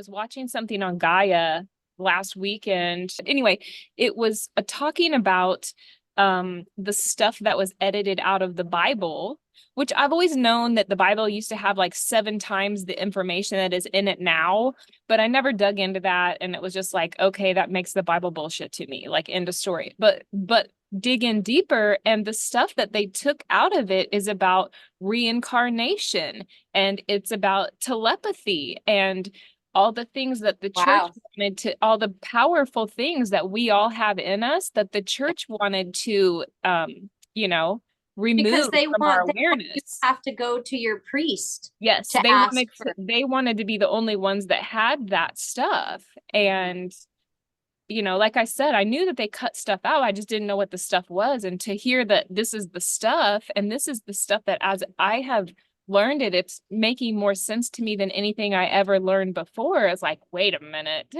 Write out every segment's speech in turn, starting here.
was watching something on Gaia last weekend. Anyway, it was talking about the stuff that was edited out of the Bible, which I've always known that the Bible used to have like 7 times the information that is in it now, but I never dug into that, and it was just like, okay, that makes the Bible bullshit to me, like, end of story. But dig in deeper, and the stuff that they took out of it is about reincarnation, and it's about telepathy, and all the things that the church Wow. wanted to, all the powerful things that we all have in us that the church wanted to, you know, Because remove from our they want you to awareness. have to go to your priest Yes, to ask for. they wanted to be the only ones that had that stuff. And like I said, I knew that they cut stuff out. I just didn't know what the stuff was. And to hear that this is the stuff, and this is the stuff that as I have learned it, it's making more sense to me than anything I ever learned before. It's like, wait a minute.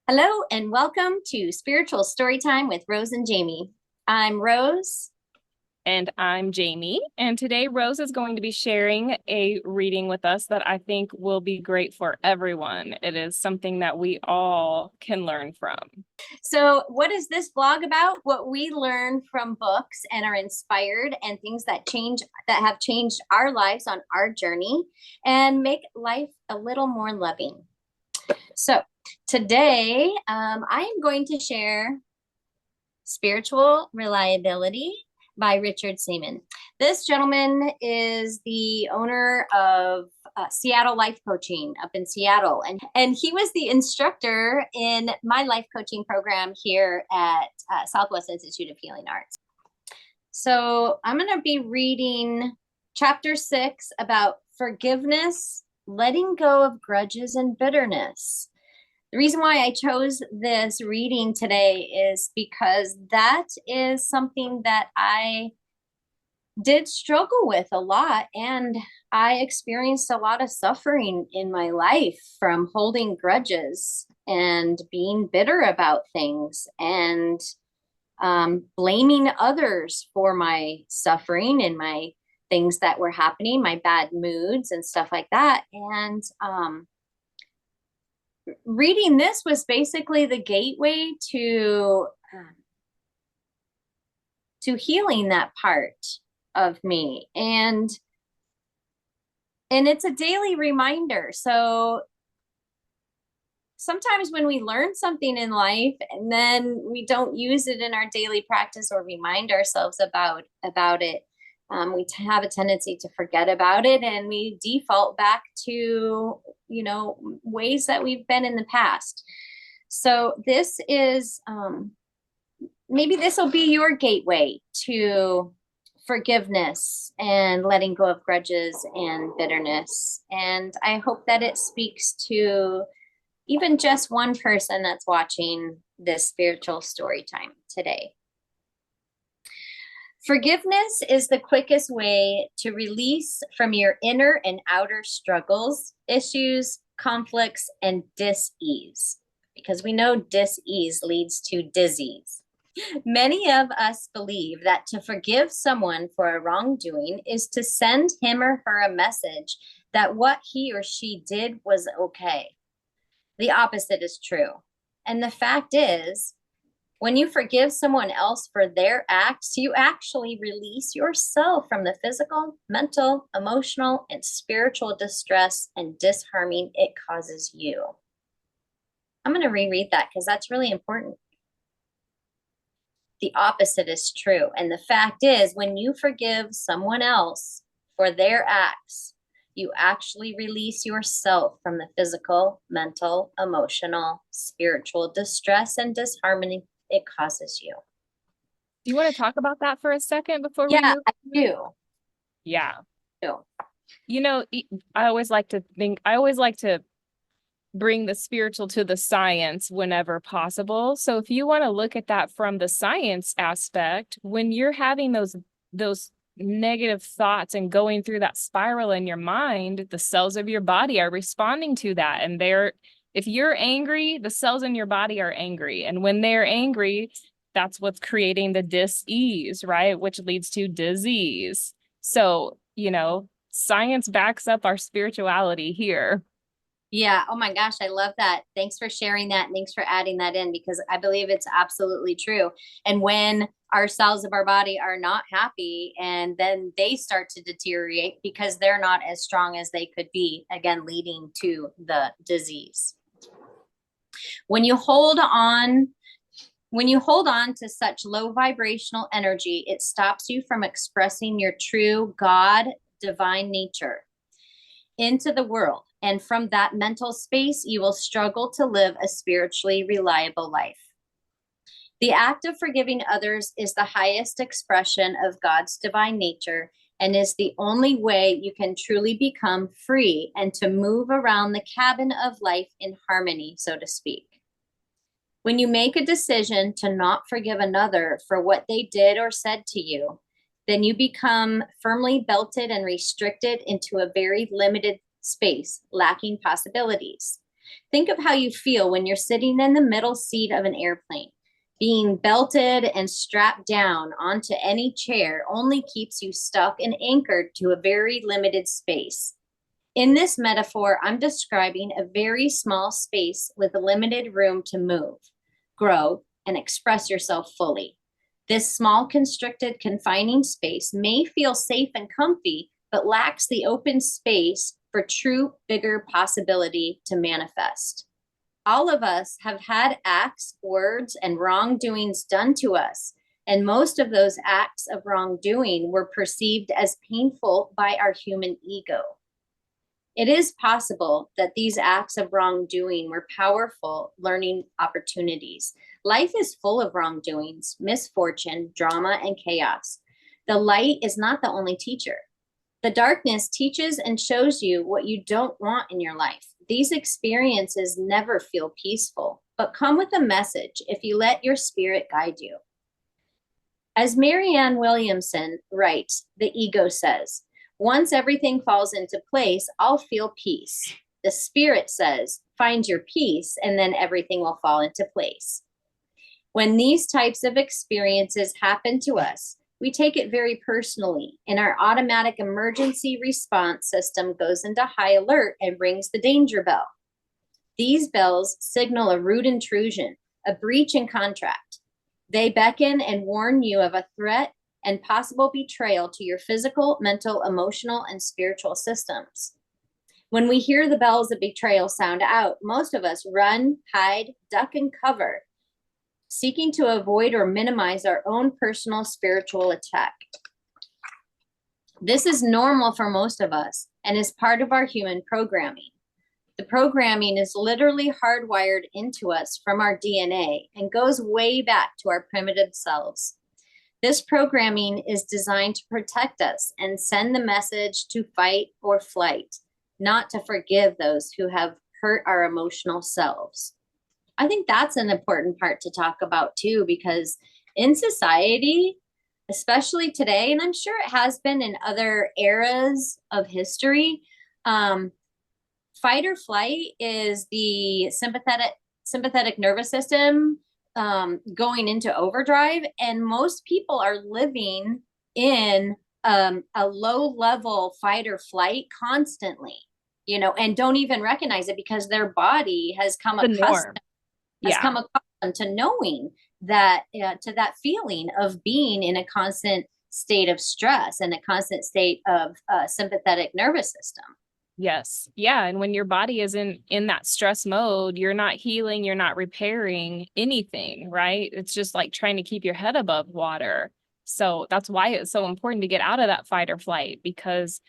Hello and welcome to Spiritual Storytime with Rose and Jamie. I'm Rose. And I'm Jamie. And today Rose is going to be sharing a reading with us that I think will be great for everyone. It is something that we all can learn from. So what is this blog about? What we learn from books and are inspired, and things that have changed our lives on our journey and make life a little more loving. So today I am going to share Spiritual Reliability by Richard Seaman. This gentleman is the owner of Seattle Life Coaching up in Seattle. And he was the instructor in my life coaching program here at Southwest Institute of Healing Arts. So I'm going to be reading chapter 6 about forgiveness, letting go of grudges and bitterness. The reason why I chose this reading today is because that is something that I did struggle with a lot, and I experienced a lot of suffering in my life from holding grudges and being bitter about things and blaming others for my suffering and my things that were happening, my bad moods and stuff like that. And reading this was basically the gateway to healing that part of me, and it's a daily reminder. So sometimes when we learn something in life and then we don't use it in our daily practice or remind ourselves about it, we have a tendency to forget about it, and we default back to ways that we've been in the past. So this is maybe this will be your gateway to forgiveness and letting go of grudges and bitterness. And I hope that it speaks to even just one person that's watching this spiritual story time today. Forgiveness is the quickest way to release from your inner and outer struggles, issues, conflicts, and dis-ease, because we know dis-ease leads to disease. Many of us believe that to forgive someone for a wrongdoing is to send him or her a message that what he or she did was okay. The opposite is true. And the fact is, when you forgive someone else for their acts, you actually release yourself from the physical, mental, emotional, and spiritual distress and disharmony it causes you. I'm going to reread that because that's really important. The opposite is true. And the fact is, when you forgive someone else for their acts, you actually release yourself from the physical, mental, emotional, spiritual distress and disharmony it causes you. Do you want to talk about that for a second before we move? I do. Yeah. I always like to bring the spiritual to the science whenever possible. So if you want to look at that from the science aspect, when you're having those negative thoughts and going through that spiral in your mind, the cells of your body are responding to that. And if you're angry, the cells in your body are angry. And when they're angry, that's what's creating the dis-ease, right? Which leads to disease. So, science backs up our spirituality here. Yeah. Oh my gosh, I love that. Thanks for sharing that. Thanks for adding that in because I believe it's absolutely true. And when our cells of our body are not happy and then they start to deteriorate because they're not as strong as they could be, again, leading to the disease. When you hold on, when you hold on to such low vibrational energy, it stops you from expressing your true God divine nature into the world. And from that mental space, you will struggle to live a spiritually reliable life. The act of forgiving others is the highest expression of God's divine nature and is the only way you can truly become free and to move around the cabin of life in harmony, so to speak. When you make a decision to not forgive another for what they did or said to you, then you become firmly belted and restricted into a very limited space, lacking possibilities. Think of how you feel when you're sitting in the middle seat of an airplane. Being belted and strapped down onto any chair only keeps you stuck and anchored to a very limited space. In this metaphor, I'm describing a very small space with limited room to move, grow, and express yourself fully. This small, constricted, confining space may feel safe and comfy, but lacks the open space for true, bigger possibility to manifest. All of us have had acts, words, and wrongdoings done to us, and most of those acts of wrongdoing were perceived as painful by our human ego. It is possible that these acts of wrongdoing were powerful learning opportunities. Life is full of wrongdoings, misfortune, drama, and chaos. The light is not the only teacher. The darkness teaches and shows you what you don't want in your life. These experiences never feel peaceful, but come with a message if you let your spirit guide you. As Marianne Williamson writes, the ego says, once everything falls into place, I'll feel peace. The spirit says, find your peace, and then everything will fall into place. When these types of experiences happen to us, we take it very personally, and our automatic emergency response system goes into high alert and rings the danger bell. These bells signal a rude intrusion, a breach in contract. They beckon and warn you of a threat and possible betrayal to your physical, mental, emotional, and spiritual systems. When we hear the bells of betrayal sound out, most of us run, hide, duck, and cover, seeking to avoid or minimize our own personal spiritual attack. This is normal for most of us and is part of our human programming. The programming is literally hardwired into us from our DNA and goes way back to our primitive selves. This programming is designed to protect us and send the message to fight or flight, not to forgive those who have hurt our emotional selves. I think that's an important part to talk about too, because in society, especially today, and I'm sure it has been in other eras of history, fight or flight is the sympathetic nervous system going into overdrive, and most people are living in a low level fight or flight constantly, and don't even recognize it because their body has come The accustomed norm. Yeah. to knowing that, to that feeling of being in a constant state of stress and a constant state of sympathetic nervous system. Yes. Yeah. And when your body is in that stress mode, you're not healing, you're not repairing anything, right? It's just like trying to keep your head above water. So that's why it's so important to get out of that fight or flight, because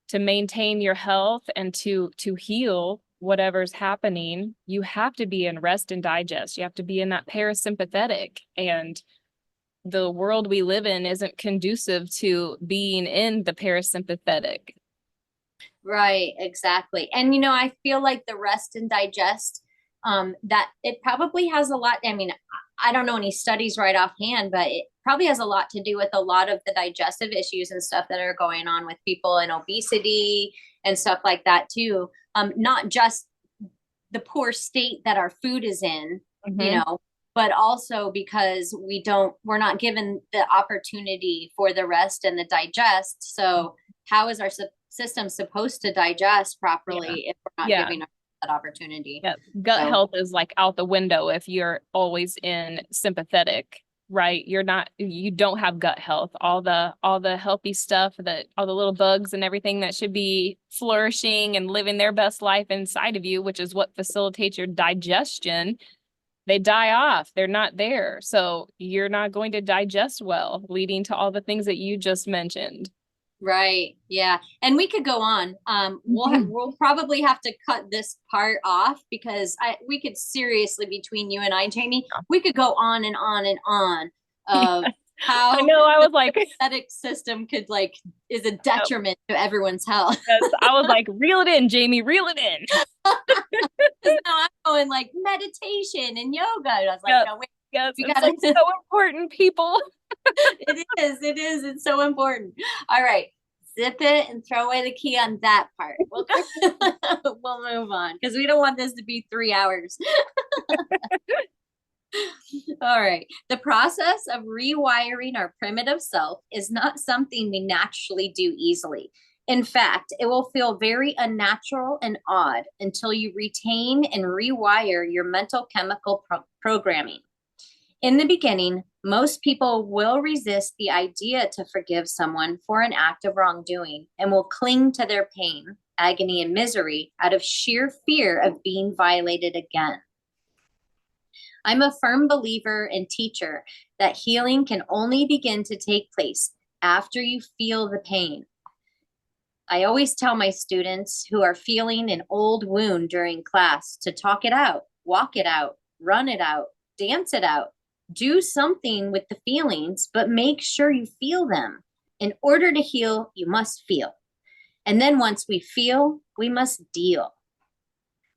to maintain your health and to heal whatever's happening, you have to be in rest and digest. You have to be in that parasympathetic, and the world we live in isn't conducive to being in the parasympathetic. Right, exactly. And I feel like the rest and digest, that it probably has a lot. I mean, I don't know any studies right offhand, but it probably has a lot to do with a lot of the digestive issues and stuff that are going on with people and obesity and stuff like that too. Not just the poor state that our food is in, but also because we're not given the opportunity for the rest and the digest. So how is our system supposed to digest properly if we're not Yeah. giving that opportunity. Yeah, gut So health is like out the window if you're always in sympathetic, right? You don't have gut health. All the healthy stuff that all the little bugs and everything that should be flourishing and living their best life inside of you, which is what facilitates your digestion, they die off. They're not there. So you're not going to digest well, leading to all the things that you just mentioned. right. Yeah. And we could go on. We'll probably have to cut this part off because we could seriously, between you and I, Jamie, we could go on and on and on of I how know. I the was like, sympathetic system could is a detriment to everyone's health. yes, I was like, reel it in, Jamie, reel it in. Because now I'm going like meditation and yoga. And I was like, Yep. no, wait, Yes, we it's gotta like so important, people. it's so important. All right. Zip it and throw away the key on that part. We'll move on because we don't want this to be 3 hours. All right. The process of rewiring our primitive self is not something we naturally do easily. In fact, it will feel very unnatural and odd until you retain and rewire your mental chemical programming. In the beginning, most people will resist the idea to forgive someone for an act of wrongdoing and will cling to their pain, agony, and misery out of sheer fear of being violated again. I'm a firm believer and teacher that healing can only begin to take place after you feel the pain. I always tell my students who are feeling an old wound during class to talk it out, walk it out, run it out, dance it out. Do something with the feelings, but make sure you feel them. In order to heal, you must feel. And then once we feel, we must deal.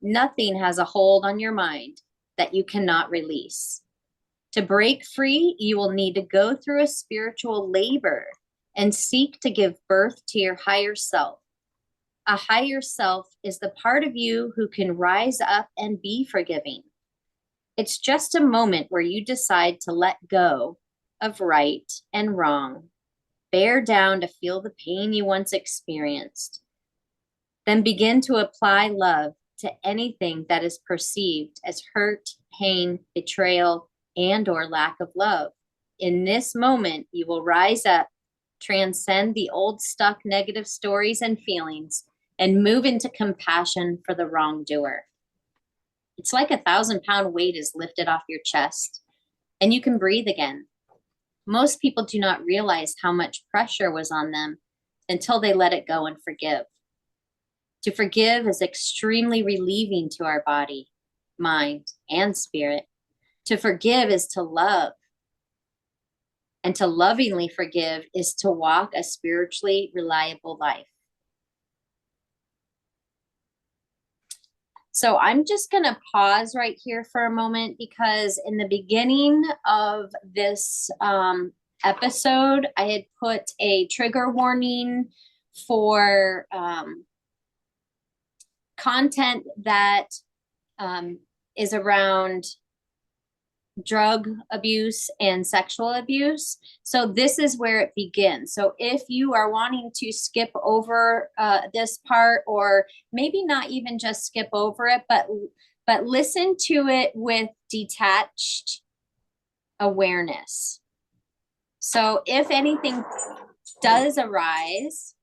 Nothing has a hold on your mind that you cannot release. To break free, you will need to go through a spiritual labor and seek to give birth to your higher self. A higher self is the part of you who can rise up and be forgiving. It's just a moment where you decide to let go of right and wrong, bear down to feel the pain you once experienced, then begin to apply love to anything that is perceived as hurt, pain, betrayal, and or lack of love. In this moment, you will rise up, transcend the old stuck negative stories and feelings, and move into compassion for the wrongdoer. It's like 1,000-pound weight is lifted off your chest and you can breathe again. Most people do not realize how much pressure was on them until they let it go and forgive. To forgive is extremely relieving to our body, mind, and spirit. To forgive is to love. And to lovingly forgive is to walk a spiritually reliable life. So I'm just going to pause right here for a moment because in the beginning of this episode, I had put a trigger warning for content that is around drug abuse and sexual abuse. So this is where it begins. So if you are wanting to skip over this part, or maybe not even just skip over it, but listen to it with detached awareness. So if anything does arise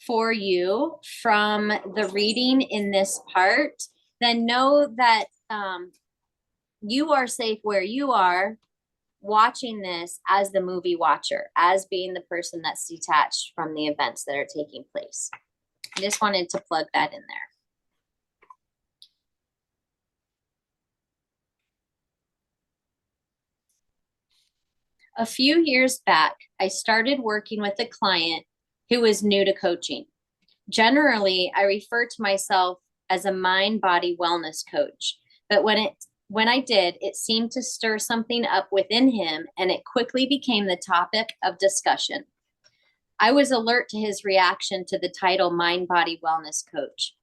for you from the reading in this part, then know that you are safe where you are watching this as the movie watcher, as being the person that's detached from the events that are taking place. I just wanted to plug that in there. A few years back, I started working with a client who was new to coaching. Generally, I refer to myself as a mind-body wellness coach, but when I did, it seemed to stir something up within him, and it quickly became the topic of discussion. I was alert to his reaction to the title Mind Body Wellness Coach.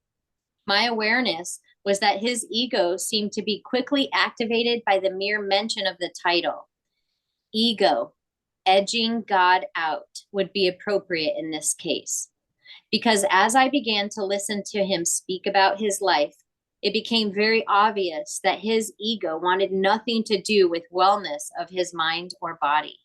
My awareness was that his ego seemed to be quickly activated by the mere mention of the title. Ego, edging God out, would be appropriate in this case. Because as I began to listen to him speak about his life, It became very obvious that his ego wanted nothing to do with wellness of his mind or body.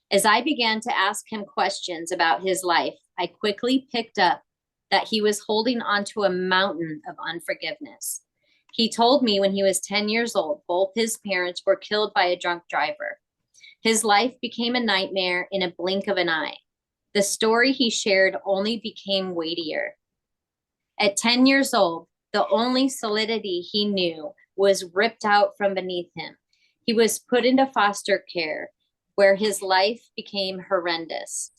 As I began to ask him questions about his life, I quickly picked up that he was holding onto a mountain of unforgiveness. He told me when he was 10 years old, both his parents were killed by a drunk driver. His life became a nightmare in a blink of an eye. The story he shared only became weightier. At 10 years old, the only solidity he knew was ripped out from beneath him. He was put into foster care, where his life became horrendous.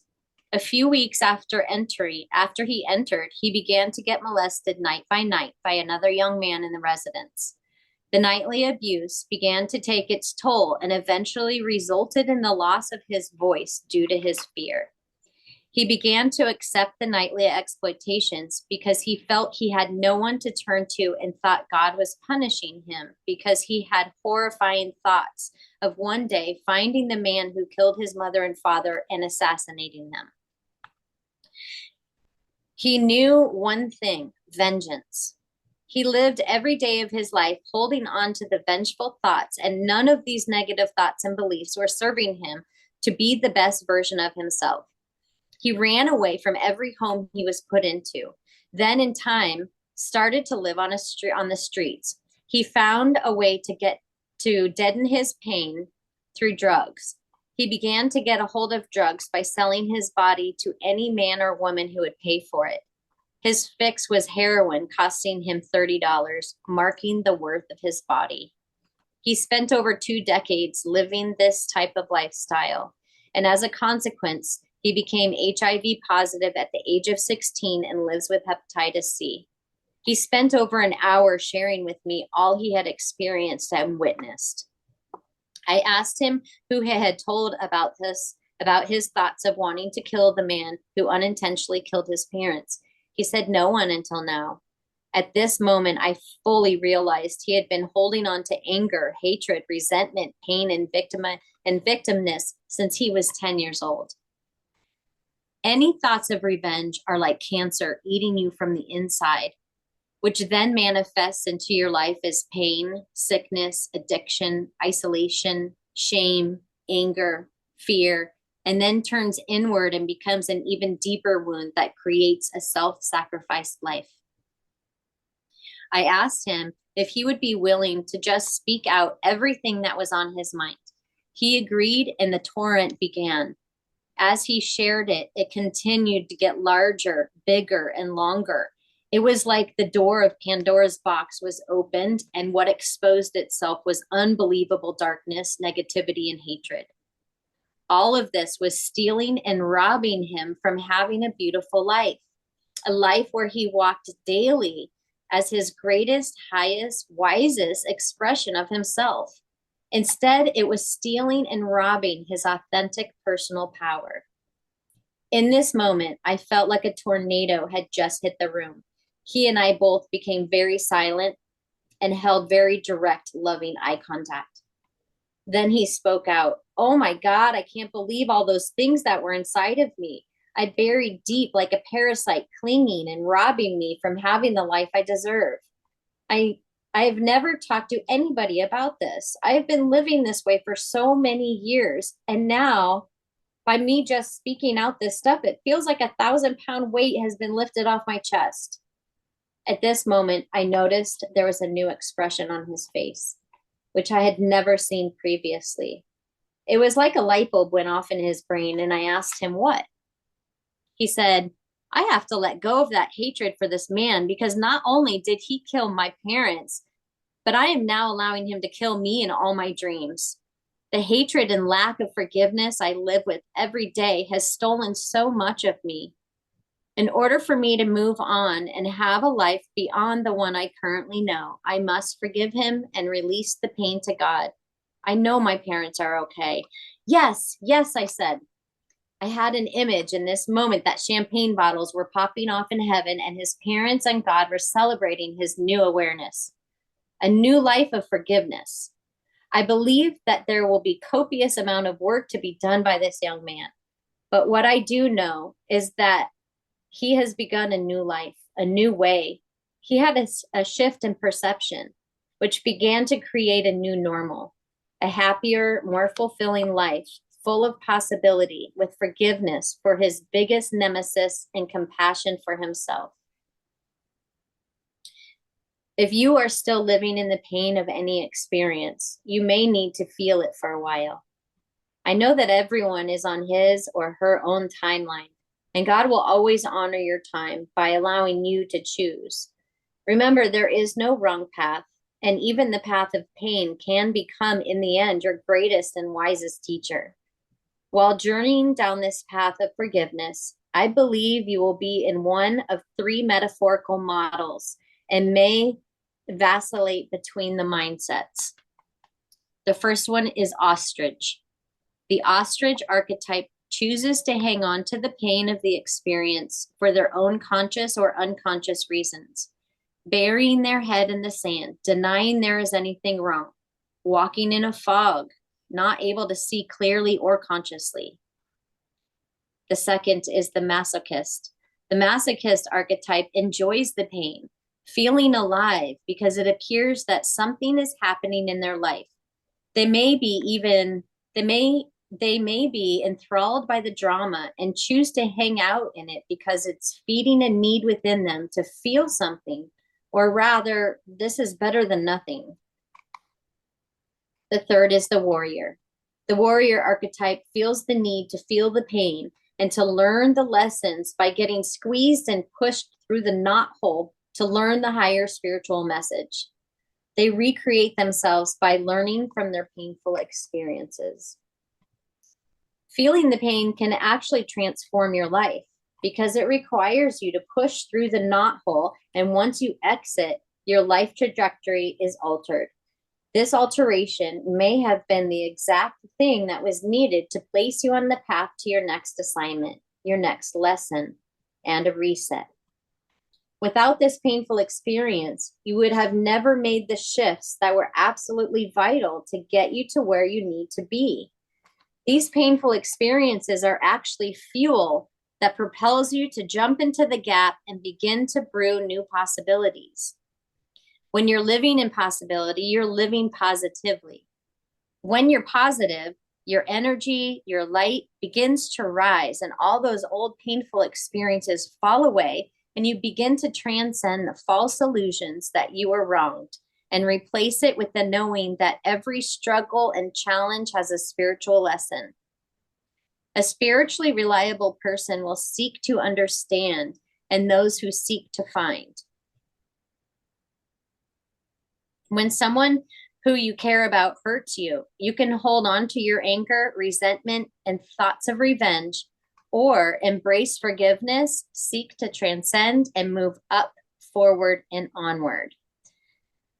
A few weeks after he entered, he began to get molested night by another young man in the residence. The nightly abuse began to take its toll and eventually resulted in the loss of his voice due to his fear. He began to accept the nightly exploitations because he felt he had no one to turn to and thought God was punishing him because he had horrifying thoughts of one day finding the man who killed his mother and father and assassinating them. He knew one thing: vengeance. He lived every day of his life holding on to the vengeful thoughts, and none of these negative thoughts and beliefs were serving him to be the best version of himself. He ran away from every home he was put into. Then in time, started to live on the streets. He found a way to deaden his pain through drugs. He began to get a hold of drugs by selling his body to any man or woman who would pay for it. His fix was heroin, costing him $30, marking the worth of his body. He spent over 2 decades living this type of lifestyle, and as a consequence, he became HIV positive at the age of 16 and lives with hepatitis C. He spent over an hour sharing with me all he had experienced and witnessed. I asked him who he had told about his thoughts of wanting to kill the man who unintentionally killed his parents. He said no one until now. At this moment, I fully realized he had been holding on to anger, hatred, resentment, pain, and victimness since he was 10 years old. Any thoughts of revenge are like cancer eating you from the inside, which then manifests into your life as pain, sickness, addiction, isolation, shame, anger, fear, and then turns inward and becomes an even deeper wound that creates a self-sacrifice life. I asked him if he would be willing to just speak out everything that was on his mind. He agreed, and the torrent began. As he shared it, it continued to get larger, bigger, and longer. It was like the door of Pandora's box was opened, and what exposed itself was unbelievable darkness, negativity, and hatred. All of this was stealing and robbing him from having a beautiful life, a life where he walked daily as his greatest, highest, wisest expression of himself. Instead, it was stealing and robbing his authentic personal power. In this moment, I felt like a tornado had just hit the room. He and I both became very silent and held very direct, loving eye contact. Then he spoke out, "Oh my God, I can't believe all those things that were inside of me. I buried deep like a parasite, clinging and robbing me from having the life I deserve. I have never talked to anybody about this. I have been living this way for so many years. And now, by me just speaking out this stuff, it feels like 1,000-pound weight has been lifted off my chest." At this moment, I noticed there was a new expression on his face, which I had never seen previously. It was like a light bulb went off in his brain, and I asked him what. He said, "I have to let go of that hatred for this man because not only did he kill my parents, but I am now allowing him to kill me in all my dreams. The hatred and lack of forgiveness I live with every day has stolen so much of me. In order for me to move on and have a life beyond the one I currently know, I must forgive him and release the pain to God. I know my parents are okay." "Yes, yes," I said. I had an image in this moment that champagne bottles were popping off in heaven and his parents and God were celebrating his new awareness, a new life of forgiveness. I believe that there will be copious amount of work to be done by this young man. But what I do know is that he has begun a new life, a new way. He had a shift in perception, which began to create a new normal, a happier, more fulfilling life, full of possibility, with forgiveness for his biggest nemesis and compassion for himself. If you are still living in the pain of any experience, you may need to feel it for a while. I know that everyone is on his or her own timeline, and God will always honor your time by allowing you to choose. Remember, there is no wrong path, and even the path of pain can become, in the end, your greatest and wisest teacher. While journeying down this path of forgiveness, I believe you will be in one of three metaphorical models and may vacillate between the mindsets. The first one is ostrich. The ostrich archetype chooses to hang on to the pain of the experience for their own conscious or unconscious reasons, burying their head in the sand, denying there is anything wrong, walking in a fog, not able to see clearly or consciously. The second is the masochist. The masochist archetype enjoys the pain, feeling alive because it appears that something is happening in their life. They may be enthralled by the drama and choose to hang out in it because it's feeding a need within them to feel something, or rather, this is better than nothing. The third is the warrior. The warrior archetype feels the need to feel the pain and to learn the lessons by getting squeezed and pushed through the knot hole to learn the higher spiritual message. They recreate themselves by learning from their painful experiences. Feeling the pain can actually transform your life because it requires you to push through the knot hole, and once you exit, your life trajectory is altered. This alteration may have been the exact thing that was needed to place you on the path to your next assignment, your next lesson, and a reset. Without this painful experience, you would have never made the shifts that were absolutely vital to get you to where you need to be. These painful experiences are actually fuel that propels you to jump into the gap and begin to brew new possibilities. When you're living in possibility, you're living positively. When you're positive, your energy, your light begins to rise, and all those old painful experiences fall away, and you begin to transcend the false illusions that you were wronged and replace it with the knowing that every struggle and challenge has a spiritual lesson. A spiritually reliable person will seek to understand, and those who seek to find. When someone who you care about hurts you, you can hold on to your anger, resentment, and thoughts of revenge, or embrace forgiveness, seek to transcend, and move up, forward, and onward.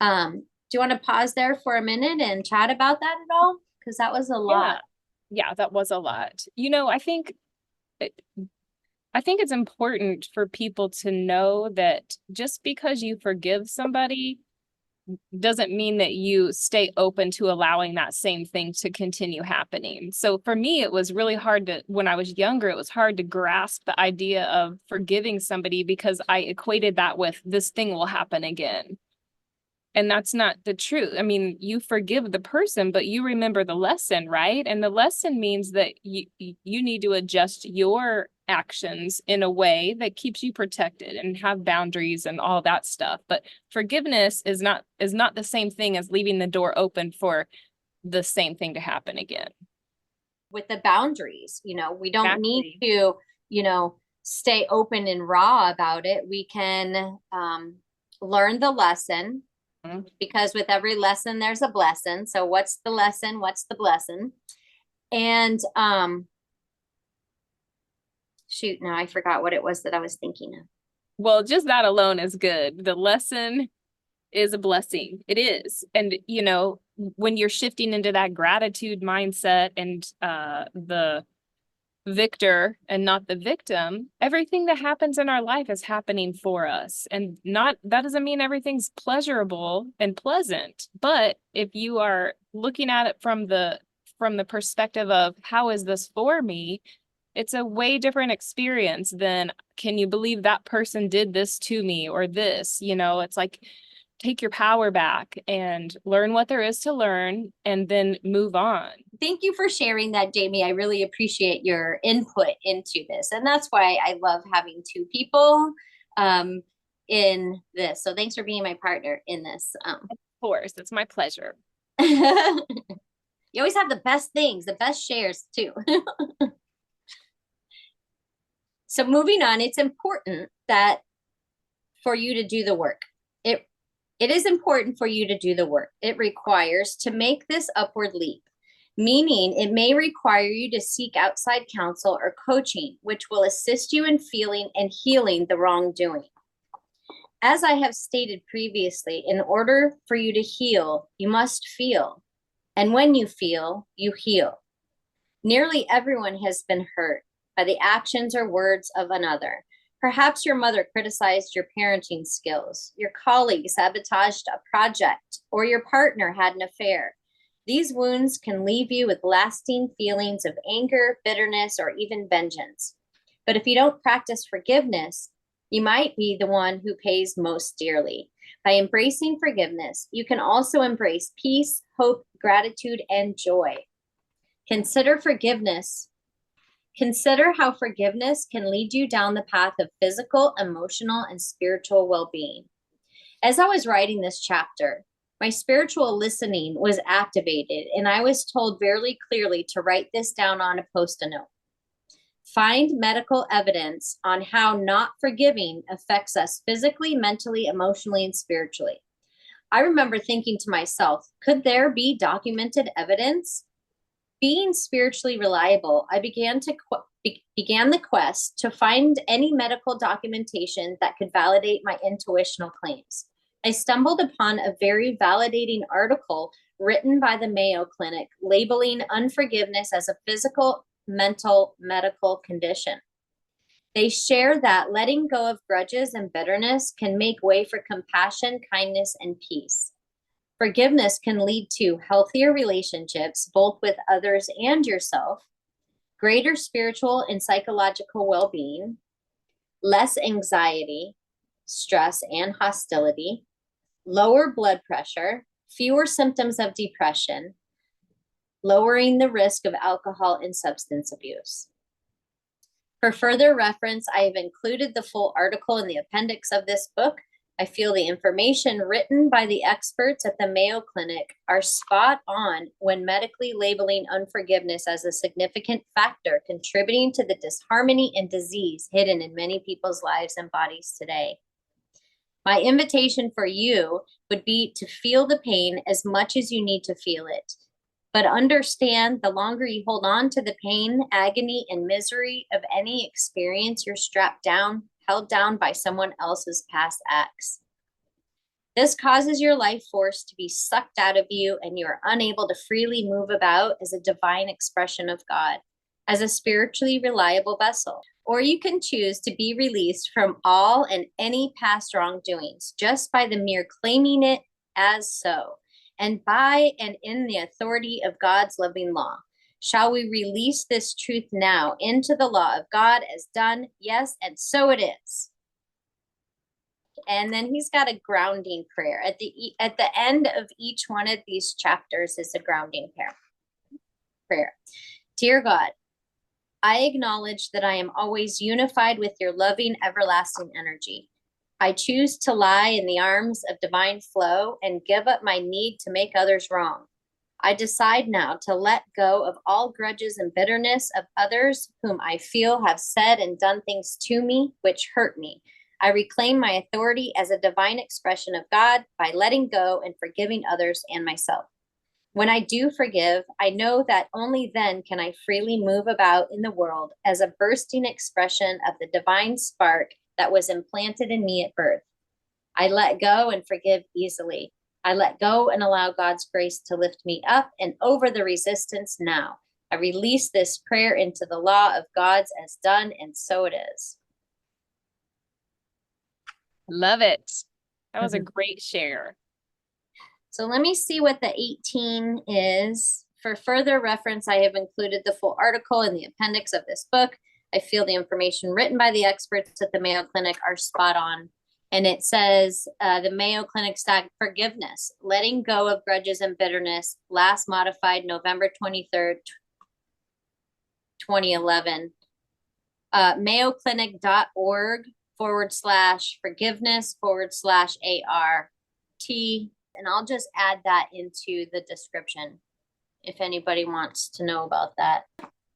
Do you want to pause there for a minute and chat about that at all? Because that was a lot. Yeah, that was a lot. I think it's important for people to know that just because you forgive somebody doesn't mean that you stay open to allowing that same thing to continue happening. So for me, it was really hard when I was younger, it was hard to grasp the idea of forgiving somebody because I equated that with this thing will happen again. And that's not the truth. I mean, you forgive the person, but you remember the lesson, right? And the lesson means that you need to adjust your actions in a way that keeps you protected and have boundaries and all that stuff. But forgiveness is not the same thing as leaving the door open for the same thing to happen again. With the boundaries, we don't need to, stay open and raw about it. We can learn the lesson. Because with every lesson, there's a blessing. So what's the lesson? What's the blessing? And shoot, now I forgot what it was that I was thinking of. Well, just that alone is good. The lesson is a blessing. It is. And, when you're shifting into that gratitude mindset and the victor and not the victim, everything that happens in our life is happening for us, and that doesn't mean everything's pleasurable and pleasant, but if you are looking at it from the perspective of how is this for me, it's a way different experience than, can you believe that person did this to me or this, it's like, take your power back and learn what there is to learn and then move on. Thank you for sharing that, Jamie. I really appreciate your input into this. And that's why I love having two people in this. So thanks for being my partner in this. Of course, it's my pleasure. You always have the best things, the best shares too. So moving on, it's important that for you to do the work. It is important for you to do the work. It requires to make this upward leap, meaning it may require you to seek outside counsel or coaching, which will assist you in feeling and healing the wrongdoing. As I have stated previously, in order for you to heal, you must feel. And when you feel, you heal. Nearly everyone has been hurt by the actions or words of another. Perhaps your mother criticized your parenting skills, your colleague sabotaged a project, or your partner had an affair. These wounds can leave you with lasting feelings of anger, bitterness, or even vengeance. But if you don't practice forgiveness, you might be the one who pays most dearly. By embracing forgiveness, you can also embrace peace, hope, gratitude, and joy. Consider how forgiveness can lead you down the path of physical, emotional, and spiritual well-being. As I was writing this chapter, my spiritual listening was activated, and I was told very clearly to write this down on a Post-it note. Find medical evidence on how not forgiving affects us physically, mentally, emotionally, and spiritually. I remember thinking to myself, could there be documented evidence? Being spiritually reliable, I began the quest to find any medical documentation that could validate my intuitional claims. I stumbled upon a very validating article written by the Mayo Clinic labeling unforgiveness as a physical, mental, medical condition. They share that letting go of grudges and bitterness can make way for compassion, kindness, and peace. Forgiveness can lead to healthier relationships, both with others and yourself, greater spiritual and psychological well-being, less anxiety, stress, and hostility, lower blood pressure, fewer symptoms of depression, lowering the risk of alcohol and substance abuse. For further reference, I have included the full article in the appendix of this book. I feel the information written by the experts at the Mayo Clinic are spot on when medically labeling unforgiveness as a significant factor contributing to the disharmony and disease hidden in many people's lives and bodies today. My invitation for you would be to feel the pain as much as you need to feel it. But understand, the longer you hold on to the pain, agony, and misery of any experience, you're strapped down, held down by someone else's past acts. This causes your life force to be sucked out of you, and you are unable to freely move about as a divine expression of God, as a spiritually reliable vessel. Or you can choose to be released from all and any past wrongdoings just by the mere claiming it as so, and by and in the authority of God's loving law. Shall we release this truth now into the law of God as done? Yes, and so it is. And then he's got a grounding prayer. At the end of each one of these chapters is a grounding prayer. Dear God, I acknowledge that I am always unified with your loving, everlasting energy. I choose to lie in the arms of divine flow and give up my need to make others wrong. I decide now to let go of all grudges and bitterness of others whom I feel have said and done things to me which hurt me. I reclaim my authority as a divine expression of God by letting go and forgiving others and myself. When I do forgive, I know that only then can I freely move about in the world as a bursting expression of the divine spark that was implanted in me at birth. I let go and forgive easily. I let go and allow God's grace to lift me up and over the resistance now. I release this prayer into the law of God's as done, and so it is. Love it. That was a great share. So let me see what the 18 is. For further reference, I have included the full article in the appendix of this book. I feel the information written by the experts at the Mayo Clinic are spot on. And it says the Mayo Clinic stack forgiveness, letting go of grudges and bitterness, last modified November 23rd, 2011. mayoclinic.org/forgiveness/ART. And I'll just add that into the description if anybody wants to know about that.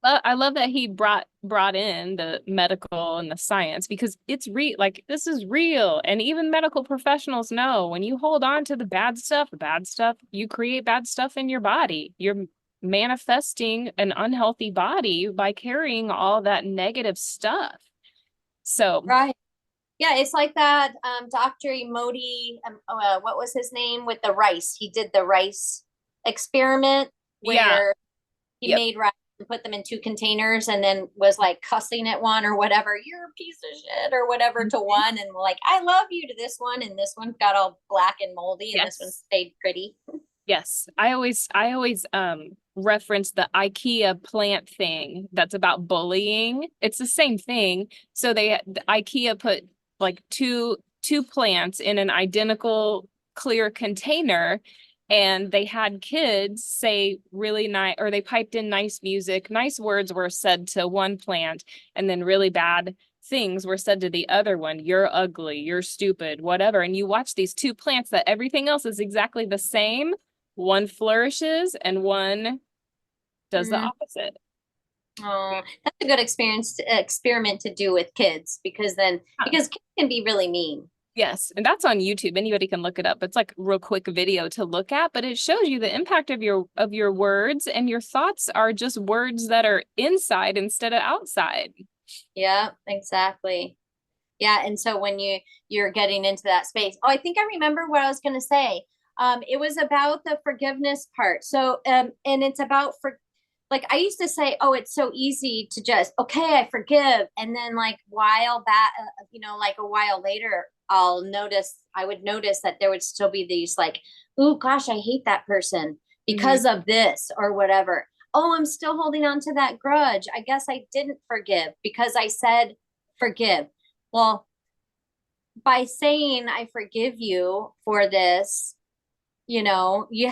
I love that he brought in the medical and the science, because it's real. Like, this is real. And even medical professionals know when you hold on to the bad stuff, you create bad stuff in your body. You're manifesting an unhealthy body by carrying all that negative stuff. So, right. Yeah, it's like that Dr. Emoti, what was his name, with the rice? He did the rice experiment where he made rice and put them in 2 containers and then was like cussing at one or whatever, you're a piece of shit or whatever, to one, and like, I love you, to this one, and this one got all black and moldy, and this one stayed pretty. Yes. I always reference the IKEA plant thing that's about bullying. It's the same thing. So the IKEA put like two plants in an identical clear container, and they had kids say really nice, or they piped in nice music, nice words were said to one plant, and then really bad things were said to the other one. You're ugly, you're stupid, whatever. And you watch these 2 plants that everything else is exactly the same. One flourishes and one does the opposite. Oh, that's a good experiment to do with kids, because kids can be really mean. Yes, and that's on YouTube. Anybody can look it up. It's like real quick video to look at, but it shows you the impact of your words, and your thoughts are just words that are inside instead of outside. Yeah, exactly. Yeah, and so when you're getting into that space, I think I remember what I was going to say. It was about the forgiveness part. So, and it's about like, I used to say, oh, it's so easy to just, okay, I forgive. And then like like a while later, I would notice that there would still be these like, oh gosh, I hate that person because of this or whatever. Oh, I'm still holding on to that grudge. I guess I didn't forgive because I said forgive. Well, by saying I forgive you for this, you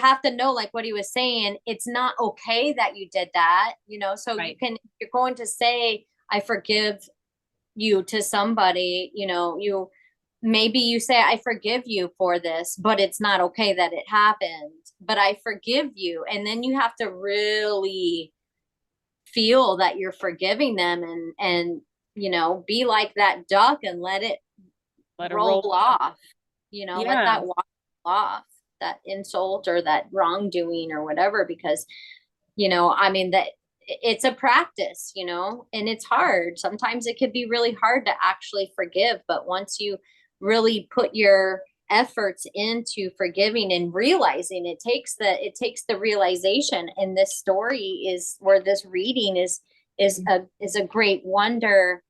have to know, like what he was saying, it's not okay that you did that, so right. You're going to say I forgive you to somebody, maybe you say I forgive you for this, but it's not okay that it happened, but I forgive you. And then you have to really feel that you're forgiving them, and be like that duck and let it roll off, let that water off, that insult or that wrongdoing or whatever, because I mean, that it's a practice, and it's hard. Sometimes it could be really hard to actually forgive, but once you really put your efforts into forgiving and realizing, it takes the realization. And this story is where this reading is a great wonderful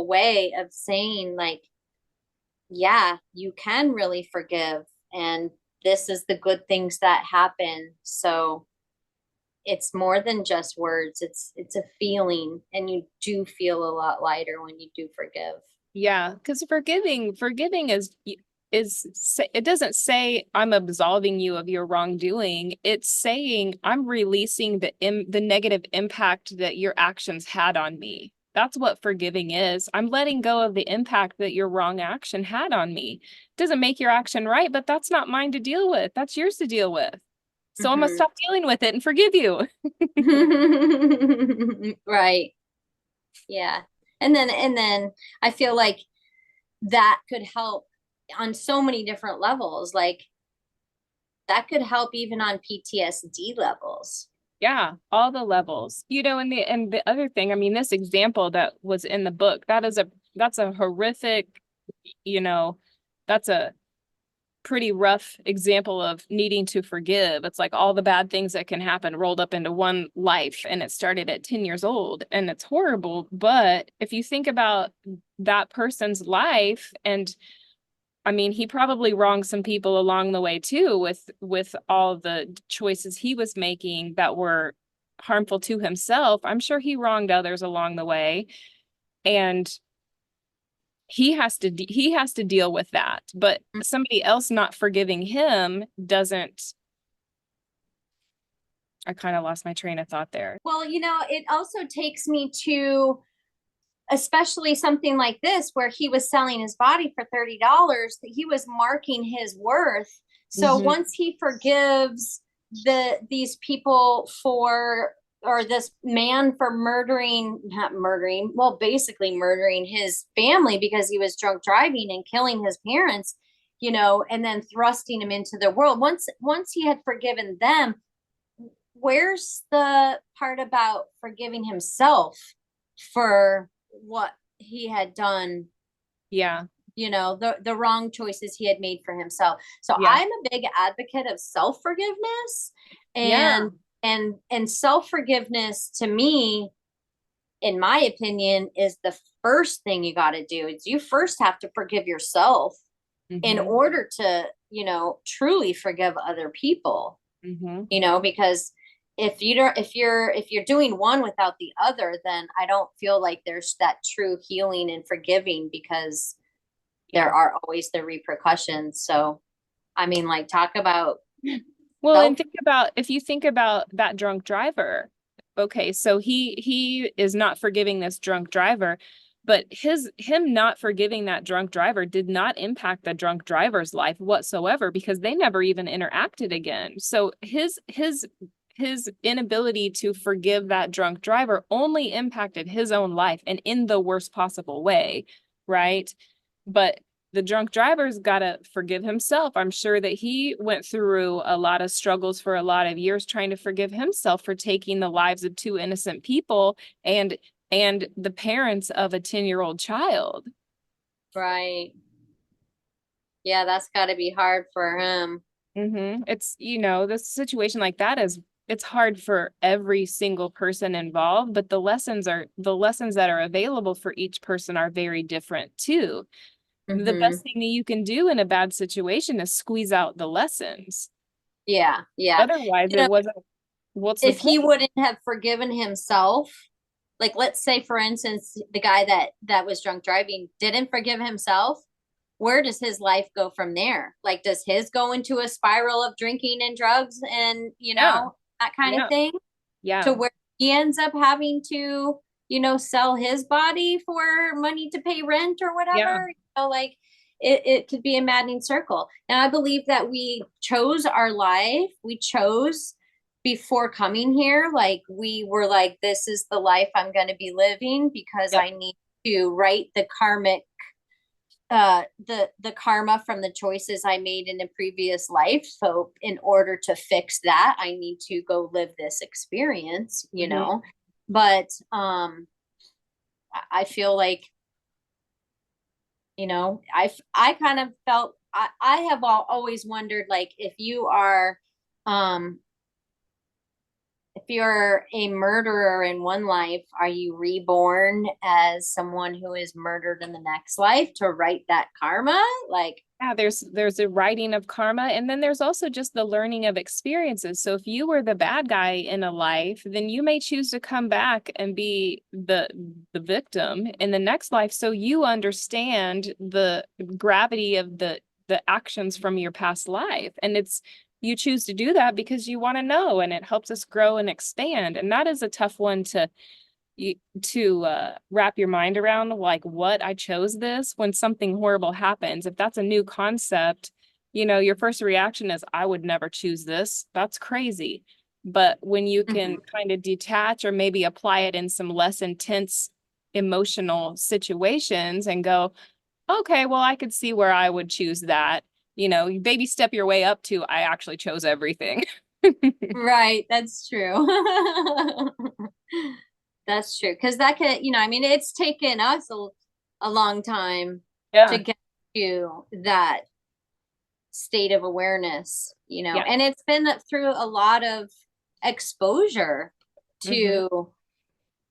way of saying, like, yeah, you can really forgive, and this is the good things that happen. So it's more than just words. It's a feeling, and you do feel a lot lighter when you do forgive. Yeah, because forgiving is it doesn't say I'm absolving you of your wrongdoing. It's saying I'm releasing the negative impact that your actions had on me. That's what forgiving is. I'm letting go of the impact that your wrong action had on me. It doesn't make your action right, but that's not mine to deal with. That's yours to deal with. So I'm gonna stop dealing with it and forgive you. Right. Yeah. And then I feel like that could help on so many different levels. Like, that could help even on PTSD levels. Yeah, all the levels. And the other thing, I mean, this example that was in the book, that's a horrific, that's a pretty rough example of needing to forgive. It's like all the bad things that can happen rolled up into one life, and it started at 10 years old, and it's horrible. But if you think about that person's life, and I mean, he probably wronged some people along the way too, with all the choices he was making that were harmful to himself. I'm sure he wronged others along the way, and he has to deal with that. But somebody else not forgiving him doesn't. I kind of lost my train of thought there. Well, it also takes me to especially something like this where he was selling his body for $30, that he was marking his worth. So Mm-hmm. once he forgives these people for, or this man for not murdering, well, basically murdering his family because he was drunk driving and killing his parents, and then thrusting him into the world. Once he had forgiven them, where's the part about forgiving himself for what he had done, Yeah. the wrong choices he had made for himself. So Yeah. I'm a big advocate of self-forgiveness, Yeah. and self-forgiveness to me, in my opinion, is the first thing you got to do. Is you first have to forgive yourself in Mm-hmm. order to, truly forgive other people, Mm-hmm. because if you're doing one without the other, then I don't feel like there's that true healing and forgiving, because Yeah. there are always the repercussions. So, I mean, like, talk about Well, and self. think about, if you think about that drunk driver. Okay, so he is not forgiving this drunk driver, but him not forgiving that drunk driver did not impact the drunk driver's life whatsoever, because they never even interacted again. So his inability to forgive that drunk driver only impacted his own life, and in the worst possible way, right? But the drunk driver's got to forgive himself. I'm sure that he went through a lot of struggles for a lot of years trying to forgive himself for taking the lives of two innocent people and the parents of a 10-year-old child. Right. Yeah, that's got to be hard for him. It's, the situation like that is, it's hard for every single person involved, but the lessons that are available for each person are very different too. The Mm-hmm. best thing that you can do in a bad situation is squeeze out the lessons. Yeah, yeah. Otherwise, You it know, wasn't, what's the if he point? wouldn't have forgiven himself, like, let's say, for instance, the guy that was drunk driving didn't forgive himself, where does his life go from there? Like, does his go into a spiral of drinking and drugs and, Yeah, that kind of yeah, thing, to yeah, where he ends up having to, sell his body for money to pay rent or yeah. whatever? Like, it could be a maddening circle. And I believe that we chose our life. We chose before coming here. Like, we were like, this is the life I'm going to be living, because Yep. I need to right the karmic, the karma from the choices I made in a previous life. So in order to fix that, I need to go live this experience. Hmm. But I feel like, I kind of felt, I have always wondered, like, um if you're a murderer in one life, are you reborn as someone who is murdered in the next life to right that karma? Like, Yeah, there's a writing of karma, and then there's also just the learning of experiences. So if you were the bad guy in a life, then you may choose to come back and be the victim in the next life, so you understand the gravity of the actions from your past life. And it's, you choose to do that because you want to know, and it helps us grow and expand. And that is a tough one to wrap your mind around, like, what, I chose this when something horrible happens. If that's a new concept, your first reaction is, I would never choose this, that's crazy. But when you can mhm. kind of detach or maybe apply it in some less intense emotional situations and go, okay, well, I could see where I would choose that, you baby step your way up to, I actually chose everything. Right, that's true. That's true. Because that could, I mean, it's taken us a long time to Yeah. get to that state of awareness, Yeah. and it's been through a lot of exposure Hmm. to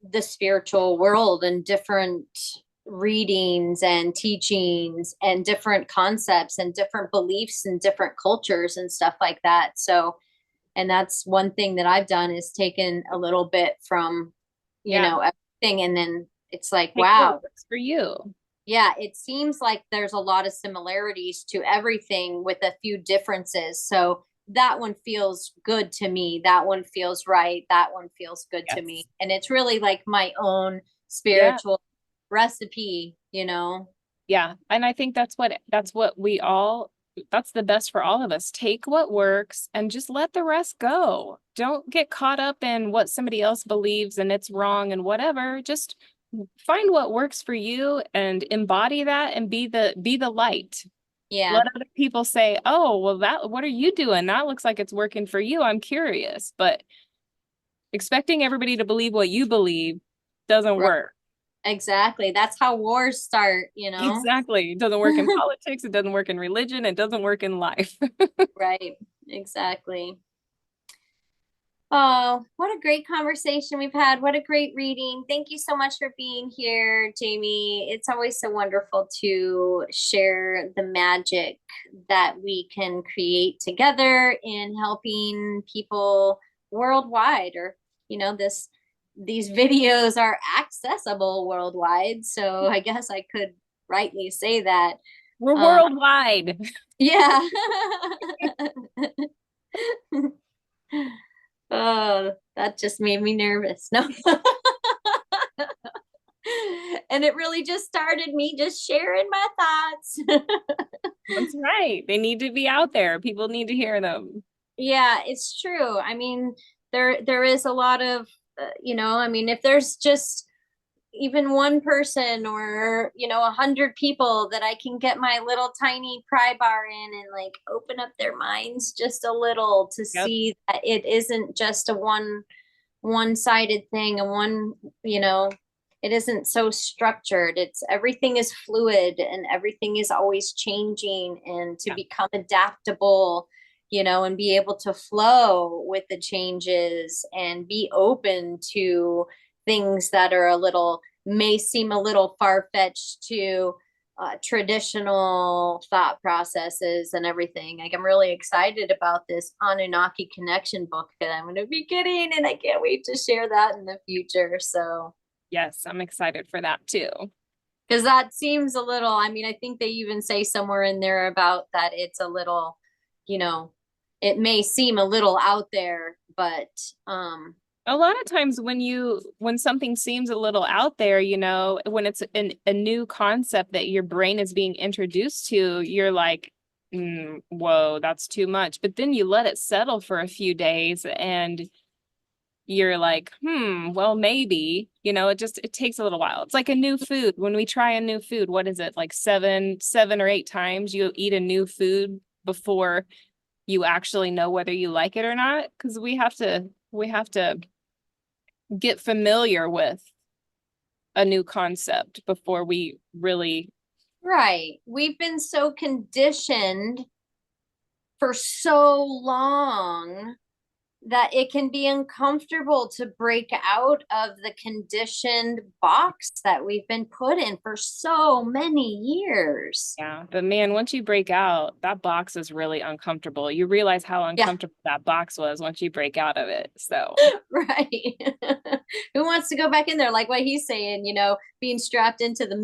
the spiritual world and different readings and teachings and different concepts and different beliefs and different cultures and stuff like that. So, And that's one thing that I've done is taken a little bit from, Yeah. everything. And then it's like, Take what wow, works for you. yeah, it seems like there's a lot of similarities to everything with a few differences. So that one feels good to me. That one feels right. That one feels good to me. Yes. And it's really like my own Yeah. spiritual recipe, you know? Yeah. And I think that's what we all that's the best for all of us. Take what works and just let the rest go. Don't get caught up in what somebody else believes and it's wrong and whatever. Just find what works for you and embody that and be the light. Yeah, Let other people say, "Oh, well that what are you doing? That looks like it's working for you. I'm curious." But expecting everybody to believe what you believe doesn't right. work. Exactly. That's how wars start, you know? Exactly. It doesn't work in politics, it doesn't work in religion, it doesn't work in life. Right. Exactly. Oh, what a great conversation we've had. What a great reading. Thank you so much for being here, Jamie. It's always so wonderful to share the magic that we can create together in helping people worldwide, or, this these videos are accessible worldwide. So I guess I could rightly say that. We're Um, worldwide. yeah. Oh, that just made me nervous. No. And it really just started me just sharing my thoughts. That's right. They need to be out there. People need to hear them. Yeah, it's true. I mean, there is a lot of, I mean, if there's just even one person or 100 people that I can get my little tiny pry bar in and like open up their minds just a little to Yep. see that it isn't just a one-sided thing, and you know it isn't so structured. It's everything is fluid and everything is always changing, and to Yeah. become adaptable, and be able to flow with the changes and be open to things that are a little may seem a little far-fetched to traditional thought processes and everything. Like, I'm really excited about this Anunnaki connection book that I'm going to be getting, and I can't wait to share that in the future. So, Yes, I'm excited for that too. because that seems a little, I mean, I think they even say somewhere in there about that it's a little, you know, it may seem a little out there, but A lot of times when something seems a little out there, when it's a new concept that your brain is being introduced to, you're like, whoa, that's too much. But then you let it settle for a few days and you're like, well, maybe, it takes a little while. It's like a new food. When we try a new food, what is it? Like seven or eight times you eat a new food before you actually know whether you like it or not. Because we have to get familiar with a new concept before we really. right. We've been so conditioned for so long that it can be uncomfortable to break out of the conditioned box that we've been put in for so many years. Yeah, but man, once you break out, that box is really uncomfortable. You realize how Yeah, uncomfortable that box was once you break out of it. So right. Who wants to go back in there? Like what he's saying, being strapped into the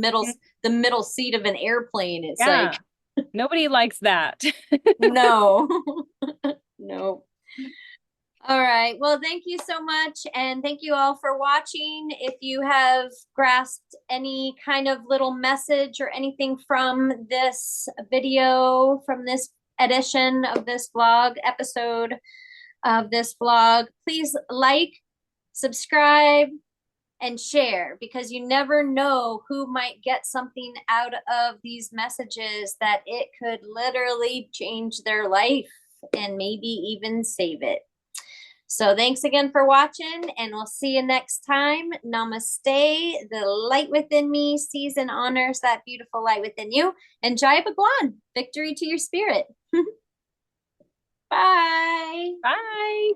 middle seat of an airplane. It's like, yeah, nobody likes that. no, no. All right. Well, thank you so much. And thank you all for watching. If you have grasped any kind of little message or anything from this video, from this edition of this vlog, episode of this vlog, please like, subscribe, and share, because you never know who might get something out of these messages that it could literally change their life and maybe even save it. So thanks again for watching, and we'll see you next time. Namaste. The light within me sees and honors that beautiful light within you. And Jai Bhagwan. Victory to your spirit. Bye. Bye.